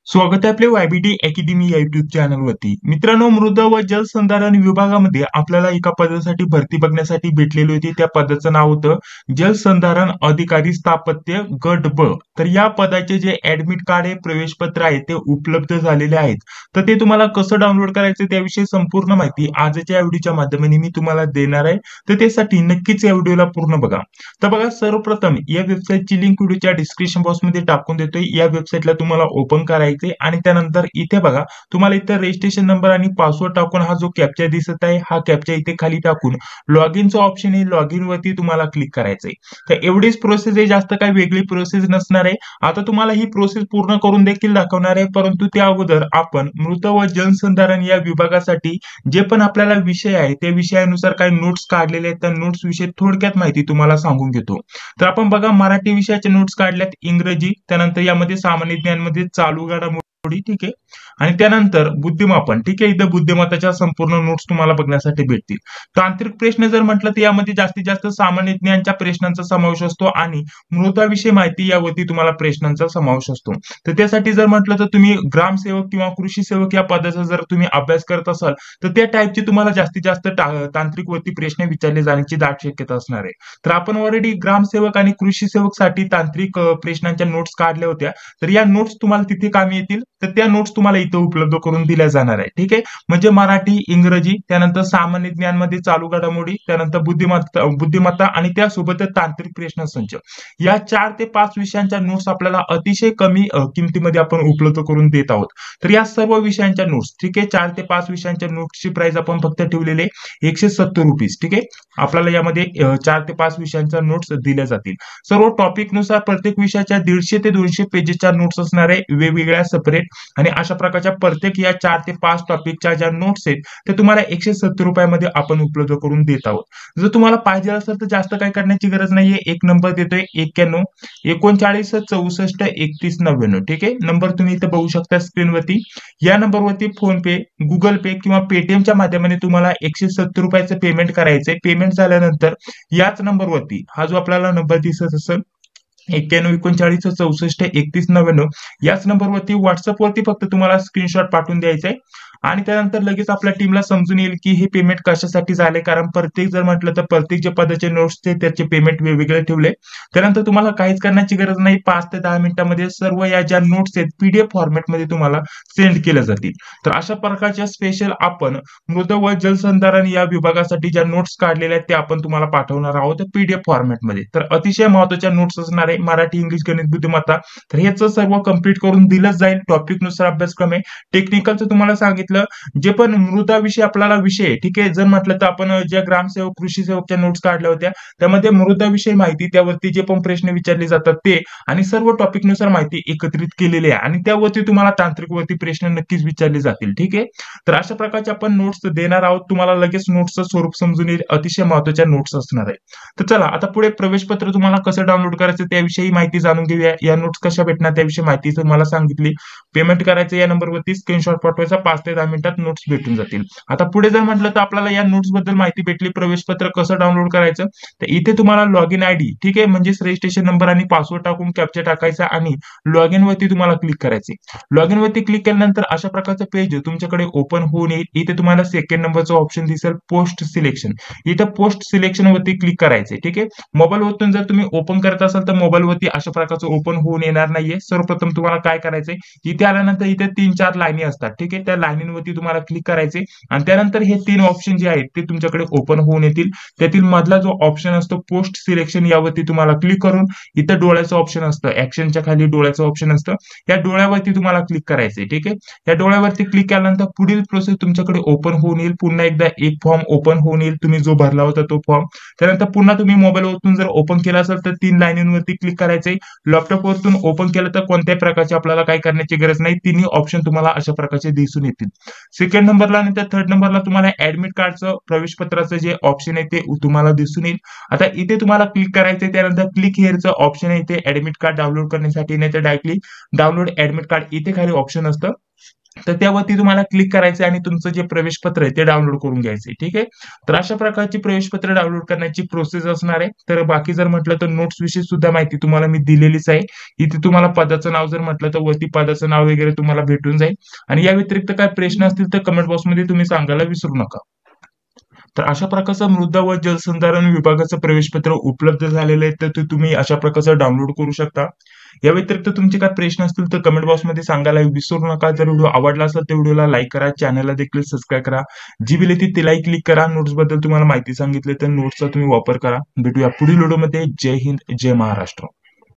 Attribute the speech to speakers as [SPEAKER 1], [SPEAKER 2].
[SPEAKER 1] स्वागत आहे आपल्या वायबीटी अकॅडमी या युट्यूब चॅनलवरती. मित्रांनो, मृदा व जलसंधारण विभागामध्ये आपल्याला एका पदासाठी भरती बघण्यासाठी भेटलेली होती. त्या पदाचं नाव होतं जलसंधारण अधिकारी स्थापत्य गट ब. तर या पदाचे जे ऍडमिट कार्ड आहे, प्रवेश पत्र आहे ते उपलब्ध झालेले आहेत. तर ते तुम्हाला कसं डाउनलोड करायचं त्याविषयी संपूर्ण माहिती आजच्या या व्हिडिओच्या माध्यमाने मी तुम्हाला देणार आहे. तर त्यासाठी नक्कीच या व्हिडिओला पूर्ण बघा. तर बघा, सर्वप्रथम या वेबसाईटची लिंक व्हिडिओच्या डिस्क्रिप्शन बॉक्समध्ये टाकून देतोय. या वेबसाईटला तुम्हाला ओपन करायचं आणि त्यानंतर इथे बघा, तुम्हाला इथे रजिस्ट्रेशन नंबर आणि पासवर्ड टाकून हा जो कॅप्चा दिसत आहे हा कॅप्चा इथे खाली टाकून लॉग इनचा ऑप्शन आहे, लॉग इन वरती तुम्हाला क्लिक करायचंय. तर एवढीच प्रोसेस आहे, जास्त काही वेगळी प्रोसेस नसणार आहे. आता तुम्हाला ही प्रोसेस पूर्ण करून देखील दाखवणार आहे, परंतु त्या अगोदर आपण मृत व जलसंधारण या विभागासाठी जे पण आपल्याला विषय आहे त्या विषयानुसार काही नोट्स काढलेले आहेत. त्या नोट्स विषयी थोडक्यात माहिती तुम्हाला सांगून घेतो. तर आपण बघा, मराठी विषयाचे नोट्स काढल्यात, इंग्रजी, त्यानंतर यामध्ये सामान्य ज्ञानमध्ये चालू घडामोडी, ठीक आहे, आणि त्यानंतर बुद्धिमापन, ठीक आहे. इथं बुद्धिमत्ताच्या संपूर्ण नोट्स तुम्हाला बघण्यासाठी भेटतील. तांत्रिक प्रश्न जर म्हटलं तर यामध्ये जास्तीत जास्त सामान्य ज्ञानच्या प्रश्नांचा समावेश असतो आणि मृदाविषयी माहिती यावरती तुम्हाला प्रश्नांचा समावेश असतो. तर त्यासाठी जर म्हटलं तर तुम्ही ग्रामसेवक किंवा कृषी सेवक या पदाचा जर तुम्ही अभ्यास करत असाल तर त्या टाईपचे तुम्हाला जास्तीत जास्त तांत्रिक वरती प्रश्न विचारले जाण्याची दाट शक्यता असणार आहे. तर आपण ऑलरेडी ग्रामसेवक आणि कृषी सेवक साठी तांत्रिक प्रश्नांच्या नोट्स काढल्या होत्या. तर या नोट्स तुम्हाला तिथे कामी येतील. तर त्या नोट्स तुम्हाला इथे उपलब्ध करून दिल्या जाणार आहे, ठीक आहे. म्हणजे मराठी, इंग्रजी, त्यानंतर सामान्य ज्ञान मध्ये चालू घडामोडी, त्यानंतर बुद्धिमत्ता आणि त्यासोबत तांत्रिक प्रश्न संच, या 4 ते 5 विषयांच्या नोट्स आपल्याला अतिशय कमी किमतीमध्ये आपण उपलब्ध करून देत आहोत. तर या सर्व विषयांच्या नोट्स, ठीक आहे, 4 ते 5 विषयांच्या नोट्सची प्राइस आपण फक्त ठेवलेले 170 रुपीज, ठीक आहे. आपल्याला यामध्ये 4 ते 5 विषयांच्या नोट्स दिल्या जातील. सर्व टॉपिक नुसार प्रत्येक विषयाच्या 150 ते 200 पेजेसच्या नोट्स असणार आहे, वेगवेगळ्या सेपरेट. आणि अशा प्रकारच्या प्रत्येक या 4 ते 5 टॉपिकच्या ज्या नोट्स आहेत ते तुम्हाला 170 रुपयामध्ये आपण उपलब्ध करून देत आहोत. जर तुम्हाला पाहिजे असेल तर जास्त काही करण्याची गरज नाहीये. एक नंबर देतोय, 91 39 64 31 99, ठीक आहे. नंबर तुम्ही इथे बघू शकता स्क्रीनवरती. या नंबरवरती फोन पे, गुगल पे किंवा पेटीएमच्या माध्यमाने तुम्हाला 170 रुपयाचं पेमेंट करायचंय. पेमेंट झाल्यानंतर याच नंबरवरती हा जो आपल्याला नंबर दिसत असेल 91 39 64 31 99, याच नंबरवरती व्हॉट्सअपवरती फक्त तुम्हाला स्क्रीनशॉट पाठवून द्यायचा आहे. आणि त्यानंतर लगेच आपल्या टीमला समजून येईल की हे पेमेंट कशासाठी झाले, कारण प्रत्येक जर म्हटलं तर प्रत्येक जे पदाचे नोट्स त्याचे पेमेंट वेगवेगळे ठेवले. त्यानंतर तुम्हाला काहीच करण्याची गरज नाही. 5 ते 10 मिनिटांमध्ये सर्व या ज्या नोट्स आहेत पीडीएफ फॉर्मॅटमध्ये तुम्हाला सेंड केल्या जातील. तर अशा प्रकारच्या स्पेशल आपण मृद व जलसंधारण या विभागासाठी ज्या नोट्स काढलेल्या आहेत त्या आपण तुम्हाला पाठवणार आहोत पीडीएफ फॉर्मॅटमध्ये. तर अतिशय महत्त्वाच्या नोट्स असणार आहे, मराठी, इंग्लिश, गणित, बुद्धिमत्ता. तर ह्याचं सर्व कंप्लीट करून दिलं जाईल. टॉपिक नुसार अभ्यासक्रम आहे. टेक्निकलचं तुम्हाला सांगितलं जे पण मृदाविषयी आपल्याला विषय, ठीक आहे, जर म्हटलं तर आपण ज्या ग्रामसेवक, कृषी सेवकच्या नोट्स काढल्या होत्या त्यामध्ये मृदाविषयी माहिती, त्यावरती जे पण प्रश्न विचारले जातात ते आणि सर्व टॉपिक नुसार माहिती एकत्रित केलेली आहे आणि त्यावरती तुम्हाला तांत्रिक वरती प्रश्न नक्कीच विचारले जातील, ठीक आहे. तर अशा प्रकारचे आपण नोट्स देणार आहोत. तुम्हाला लगेच नोट्सचं स्वरूप समजून येईल. अतिशय महत्त्वाच्या नोट्स असणार आहे. तर चला आता पुढे प्रवेशपत्र तुम्हाला कसं डाउनलोड करायचं त्याविषयी माहिती जाणून घेऊया. या नोट्स कशा भेटणार त्याविषयी माहिती तुम्हाला सांगितली. पेमेंट करायचं, या नंबरवरती स्क्रीनशॉट पाठवायचा, 5 ते 10 मिनिटात नोट्स भेटून जातील. आता पुढे जर म्हटलं तर आपल्याला या नोट्स बद्दल माहिती भेटली. प्रवेशपत्र कसं डाउनलोड करायचं तर इथे तुम्हाला लॉग इन आयडी, ठीक आहे, म्हणजे रजिस्ट्रेशन नंबर आणि पासवर्ड टाकून कॅप्चा टाकायचा आणि लॉग इन वरती तुम्हाला क्लिक करायचे. लॉग इन वरती क्लिक केल्यानंतर अशा प्रकारचं पेज तुमच्याकडे ओपन होऊन येईल. इथे तुम्हाला सेकंड नंबरचं ऑप्शन दिसेल, पोस्ट सिलेक्शन. इथं पोस्ट सिलेक्शन वरती क्लिक करायचे, ठीक आहे. मोबाईल वरतून जर तुम्ही ओपन करत असाल तर मोबाईल वरती अशा प्रकारचं ओपन होऊन येणार नाहीये. सर्वप्रथम तुम्हाला काय करायचंय, इथे आल्यानंतर इथे 3-4 लाईनी असतात, ठीक आहे. त्या लाईनीवरती तुम्हाला क्लिक करायचे आणि त्यानंतर हे 3 ऑप्शन जे आहेत ते तुमच्याकडे ओपन होऊन येतील. त्यातील मधला जो ऑप्शन असतो पोस्ट सिलेक्शन यावरती तुम्हाला क्लिक करून इथं डोळ्याचं ऑप्शन असतं, ऍक्शनच्या खाली डोळ्याचं ऑप्शन असतं, या डोळ्यावरती तुम्हाला क्लिक करायचंय, ठीक आहे. या डोळ्यावरती क्लिक केल्यानंतर पुढील प्रोसेस तुमच्याकडे ओपन होऊन येईल. पुन्हा एकदा एक फॉर्म ओपन होऊन येईल, तुम्ही जो भरला होता तो फॉर्म. त्यानंतर पुन्हा तुम्ही मोबाईल वरतून जर ओपन केला असेल तर 3 लाईनींवरती क्लिक करायचंय. लॅपटॉप वरतून ओपन केलं तर कोणत्याही प्रकारची आपल्याला काही करण्याची गरज नाही. तिन्ही ऑप्शन तुम्हाला अशा प्रकारचे दिसून येतील. सेकंड नंबरला आणि त्या थर्ड नंबरला तुम्हाला ऍडमिट कार्डचं, प्रवेशपत्राचं जे ऑप्शन आहे ते तुम्हाला दिसून येईल. आता इथे तुम्हाला क्लिक करायचंय. त्यानंतर क्लिक हिअरचं ऑप्शन आहे, इथे ऍडमिट कार्ड डाउनलोड करण्यासाठी, नाही तर डायरेक्टली डाउनलोड ऍडमिट कार्ड इथे खाली ऑप्शन असतं. तर त्यावरती तुम्हाला क्लिक करायचं आणि तुमचं जे प्रवेश पत्र आहे ते डाउनलोड करून घ्यायचंय. ठीक आहे. तर अशा प्रकारची प्रवेश पत्र डाउनलोड करण्याची प्रोसेस असणार आहे. तर बाकी जर म्हटलं तर नोट्स विषयी सुद्धा माहिती तुम्हाला मी दिलेलीच आहे. इथे तुम्हाला पदाचं नाव जर म्हटलं तर वरती पदाचं नाव वगैरे तुम्हाला भेटून जाईल. आणि या व्यतिरिक्त काय प्रश्न असतील तर कमेंट बॉक्समध्ये तुम्ही सांगायला विसरू नका. तर अशा प्रकारचं मृदा व जलसंधारण विभागाचं प्रवेशपत्र उपलब्ध झालेलं आहे, तर ते तुम्ही अशा प्रकारचं डाउनलोड करू शकता. या व्यतिरिक्त तुमचे काय प्रश्न असतील तर कमेंट बॉक्समध्ये सांगायला विसरू नका. जर व्हिडिओ आवडला असेल तर व्हिडिओला लाईक करा, चॅनलला देखील सबस्क्राईब करा. जी बिल येते तिलाही क्लिक करा. नोट्स बद्दल तुम्हाला माहिती सांगितली तर नोट्सचा तुम्ही वापर करा. भेटूया पुढील व्हिडिओमध्ये. जय हिंद, जय महाराष्ट्र.